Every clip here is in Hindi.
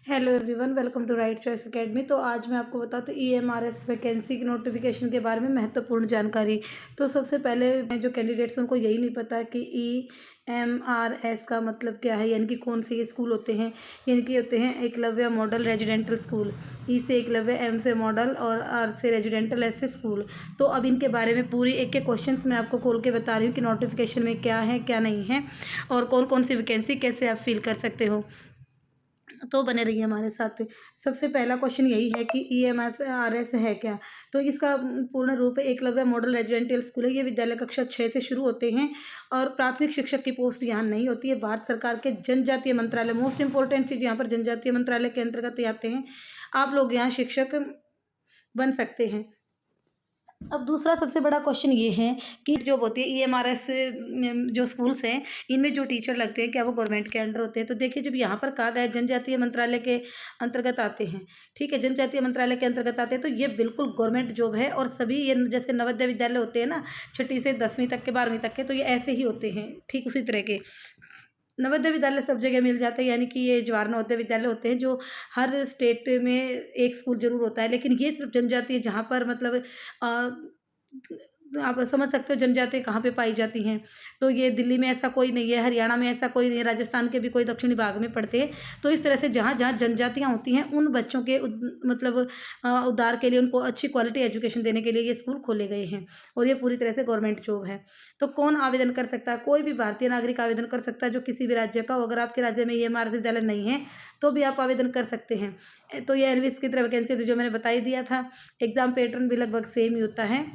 Hello everyone, welcome to right choice academy. तो आज मैं आपको बताती हूँ ईएमआरएस वैकेंसी की नोटिफिकेशन के बारे में महत्वपूर्ण जानकारी। तो सबसे पहले मैं जो कैंडिडेट्स हैं उनको यही नहीं पता कि ईएमआरएस का मतलब क्या है, यानी कि कौन से ये स्कूल होते हैं। यानी कि होते हैं एकलव्य मॉडल रेजिडेंटल स्कूल, ई से एकलव्य, एम से मॉडल और आर से रेजिडेंटल, एस से स्कूल। तो अब इनके बारे में पूरी एक एक क्वेश्चन मैं आपको खोल के बता रही हूँ कि नोटिफिकेशन में क्या है क्या नहीं है और कौन कौन सी वैकेंसी कैसे आप फिल कर सकते हो। तो बने रहिए हमारे साथ। सबसे पहला क्वेश्चन यही है कि ईएमआरएस है क्या। तो इसका पूर्ण रूप है एकलव्य मॉडल रेजिडेंशियल स्कूल है। ये विद्यालय कक्षा 6 से शुरू होते हैं और प्राथमिक शिक्षक की पोस्ट यहाँ नहीं होती है। भारत सरकार के जनजातीय मंत्रालय, मोस्ट इंपॉर्टेंट चीज़ यहाँ पर जनजातीय मंत्रालय के अंतर्गत आते हैं। आप लोग यहाँ शिक्षक बन सकते हैं। अब दूसरा सबसे बड़ा क्वेश्चन ये है कि जो होती है ईएमआरएस जो स्कूल्स हैं, इनमें जो टीचर लगते हैं क्या वो गवर्नमेंट के अंडर होते हैं। तो देखिए, जब यहाँ पर कहा गया है जनजातीय मंत्रालय के अंतर्गत आते हैं, ठीक है, जनजातीय मंत्रालय के अंतर्गत आते हैं, तो ये बिल्कुल गवर्नमेंट जॉब है। और सभी ये जैसे नवोदय विद्यालय होते हैं ना, 6ठी से 10वीं तक के, 12वीं तक के, तो ये ऐसे ही होते हैं, ठीक उसी तरह के। नवोदय विद्यालय सब जगह मिल जाते हैं, यानी कि ये जवाहर नवोदय विद्यालय होते हैं जो हर स्टेट में एक स्कूल जरूर होता है। लेकिन ये सिर्फ जनजाति है, जहाँ पर मतलब आप समझ सकते हो जनजाति कहाँ पे पाई जाती हैं। तो ये दिल्ली में ऐसा कोई नहीं है, हरियाणा में ऐसा कोई नहीं है, राजस्थान के भी कोई दक्षिणी भाग में पड़ते हैं। तो इस तरह से जहाँ जहाँ जनजातियाँ होती हैं उन बच्चों के मतलब उद्धार के लिए, उनको अच्छी क्वालिटी एजुकेशन देने के लिए ये स्कूल खोले गए हैं और ये पूरी तरह से गवर्नमेंट जॉब है। तो कौन आवेदन कर सकता है? कोई भी भारतीय नागरिक आवेदन कर सकता है जो किसी भी राज्य का हो। अगर आपके राज्य में ईएमआरएस विद्यालय नहीं है तो भी आप आवेदन कर सकते हैं। तो ये एनवीएस की तरह वैकेंसी जो मैंने बता ही दिया था। एग्जाम पैटर्न भी लगभग सेम ही होता है।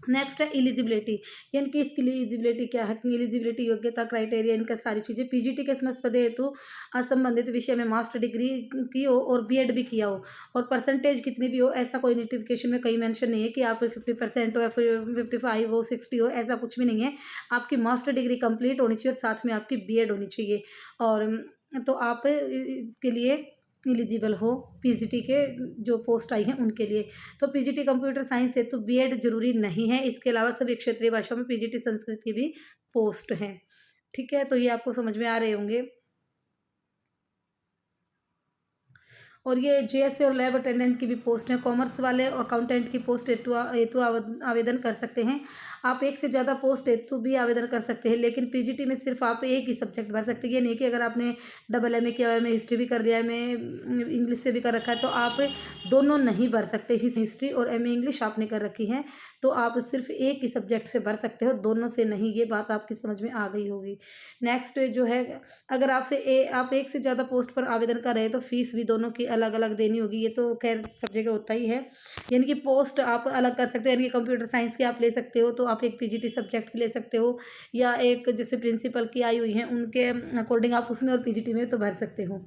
नेक्स्ट है एलिजिबिलिटी, यानी कि इसकी एलिजिबिलिटी क्या है। एलिजिबिलिटी, योग्यता, क्राइटेरिया, इनका सारी चीज़ें। पीजीटी के समस्त पदे हेतु असंबंधित विषय में मास्टर डिग्री की हो और बीएड भी किया हो, और परसेंटेज कितनी भी हो, ऐसा कोई नोटिफिकेशन में कहीं मेंशन नहीं है कि आप 50% हो या फिर 55 हो, 60 हो, ऐसा कुछ भी नहीं है। आपकी मास्टर डिग्री कंप्लीट होनी चाहिए और साथ में आपकी बीएड होनी चाहिए। और तो आप इसके लिए एलिजिबल हो, पीजीटी के जो पोस्ट आई हैं उनके लिए। तो पीजीटी कंप्यूटर साइंस है तो बीएड जरूरी नहीं है। इसके अलावा सभी क्षेत्रीय भाषाओं में पीजीटी संस्कृत की भी पोस्ट है, ठीक है। तो ये आपको समझ में आ रहे होंगे। और ये जेएसए और लैब अटेंडेंट की भी पोस्ट है। कॉमर्स वाले अकाउंटेंट की पोस्ट हेतु आवेदन कर सकते हैं। आप एक से ज़्यादा पोस्ट हेतु भी आवेदन कर सकते हैं, लेकिन पीजीटी में सिर्फ आप एक ही सब्जेक्ट भर सकते हैं। ये नहीं कि अगर आपने डबल एमए किया हुआ है, हिस्ट्री भी कर लिया है, मैं इंग्लिश से भी कर रखा है, तो आप दोनों नहीं भर सकते। हिस्ट्री और एमए इंग्लिश आपने कर रखी है तो आप सिर्फ एक ही सब्जेक्ट से भर सकते हो, दोनों से नहीं। ये बात आपकी समझ में आ गई होगी। नेक्स्ट जो है, अगर आप एक से ज़्यादा पोस्ट पर आवेदन कर रहे हैं तो फीस भी दोनों की अलग अलग देनी होगी। ये तो खैर सब जगह होता ही है। यानी कि पोस्ट आप अलग कर सकते हो, यानी कि कंप्यूटर साइंस की आप ले सकते हो तो आप एक पीजीटी सब्जेक्ट की ले सकते हो, या एक जैसे प्रिंसिपल की आई हुई है उनके अकॉर्डिंग आप उसमें और पीजीटी में तो भर सकते हो।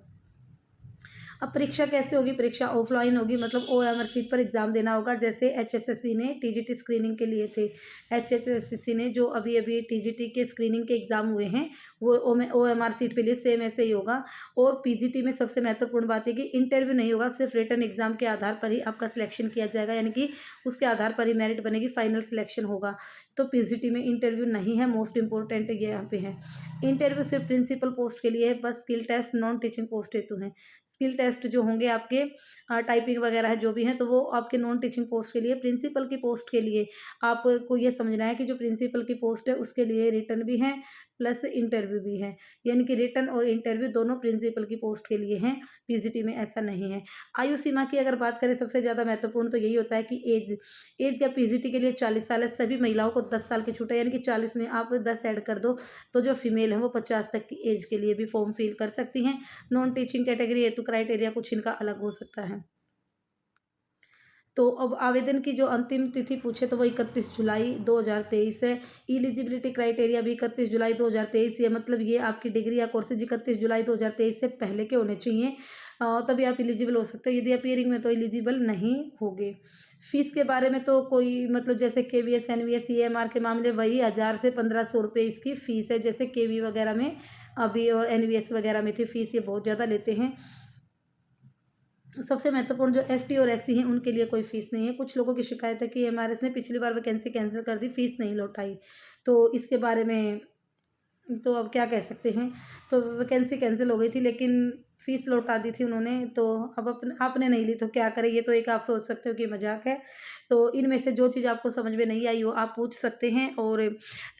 अब परीक्षा कैसे होगी? परीक्षा ऑफलाइन होगी, मतलब ओएमआर सीट पर एग्जाम देना होगा। जैसे एचएसएससी ने टीजीटी स्क्रीनिंग के लिए थे, एचएसएससी ने जो अभी अभी टीजीटी के स्क्रीनिंग के एग्जाम हुए हैं वो ओएमआर सीट के लिए सेम ऐसे ही होगा। और पीजीटी में सबसे महत्वपूर्ण बात है कि इंटरव्यू नहीं होगा, सिर्फ रिटन एग्जाम के आधार पर ही आपका सिलेक्शन किया जाएगा, यानी कि उसके आधार पर ही मेरिट बनेगी, फाइनल सिलेक्शन होगा। तो पीजीटी में इंटरव्यू नहीं है, मोस्ट इंपॉर्टेंट ये यहाँ पे है। इंटरव्यू सिर्फ प्रिंसिपल पोस्ट के लिए है, बस skill test non teaching post हेतु है। स्किल टेस्ट जो होंगे आपके टाइपिंग वगैरह है जो भी हैं, तो वो आपके नॉन टीचिंग पोस्ट के लिए। प्रिंसिपल की पोस्ट के लिए आपको ये समझना है कि जो प्रिंसिपल की पोस्ट है उसके लिए रिटन भी है प्लस इंटरव्यू भी है, यानी कि रिटन और इंटरव्यू दोनों प्रिंसिपल की पोस्ट के लिए हैं। पीजीटी में ऐसा नहीं है। आयु सीमा की अगर बात करें, सबसे ज़्यादा महत्वपूर्ण तो यही होता है कि एज क्या पीजीटी के लिए 40 साल है। सभी महिलाओं को 10 साल की छूट है, यानी कि 40 में आप 10 ऐड कर दो तो जो फीमेल है वो 50 तक की एज के लिए भी फॉर्म फिल कर सकती हैं। नॉन टीचिंग कैटेगरी हेतु क्राइटेरिया कुछ इनका अलग हो सकता है। तो अब आवेदन की जो अंतिम तिथि पूछे तो वो 31 जुलाई 2023 है। एलिजिबिलिटी क्राइटेरिया भी 31 जुलाई 2023 है, मतलब ये आपकी डिग्री या कोर्सेज 31 जुलाई 2023 से पहले के होने चाहिए, तभी आप एलिजिबल हो सकते हो। यदि आप ईयरिंग में तो एलिजिबल नहीं होगे। फीस के बारे में तो कोई मतलब जैसे केवीएस एनवीएस ईएमआर के मामले वही 1000 से 1500 रुपये इसकी फ़ीस है, जैसे केवी वगैरह में अभी और एनवीएस वगैरह में थी फीस, ये बहुत ज़्यादा लेते हैं। सबसे महत्वपूर्ण जो एसटी और एससी हैं उनके लिए कोई फ़ीस नहीं है। कुछ लोगों की शिकायत है कि एमआरएस ने पिछली बार वैकेंसी कैंसिल कर दी, फ़ीस नहीं लौटाई, तो इसके बारे में तो अब क्या कह सकते हैं। तो वैकेंसी कैंसिल हो गई थी लेकिन फ़ीस लौटा दी थी उन्होंने, तो अब आपने नहीं ली तो क्या करें? ये तो एक आप सोच सकते हो कि मज़ाक है। तो इनमें से जो चीज़ आपको समझ में नहीं आई हो आप पूछ सकते हैं। और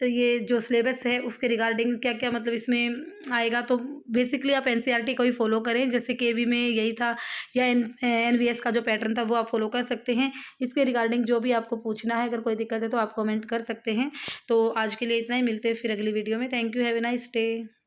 ये जो सिलेबस है उसके रिगार्डिंग क्या-क्या मतलब इसमें आएगा, तो बेसिकली आप एनसीईआरटी को ही फ़ॉलो करें। जैसे केवी में यही था, या एनवीएस का जो पैटर्न था वो आप फ़ॉलो कर सकते हैं। इसके रिगार्डिंग जो भी आपको पूछना है, अगर कोई दिक्कत है तो आप कमेंट कर सकते हैं। तो आज के लिए इतना ही, मिलते हैं फिर अगली वीडियो में। Thank you, have a nice day.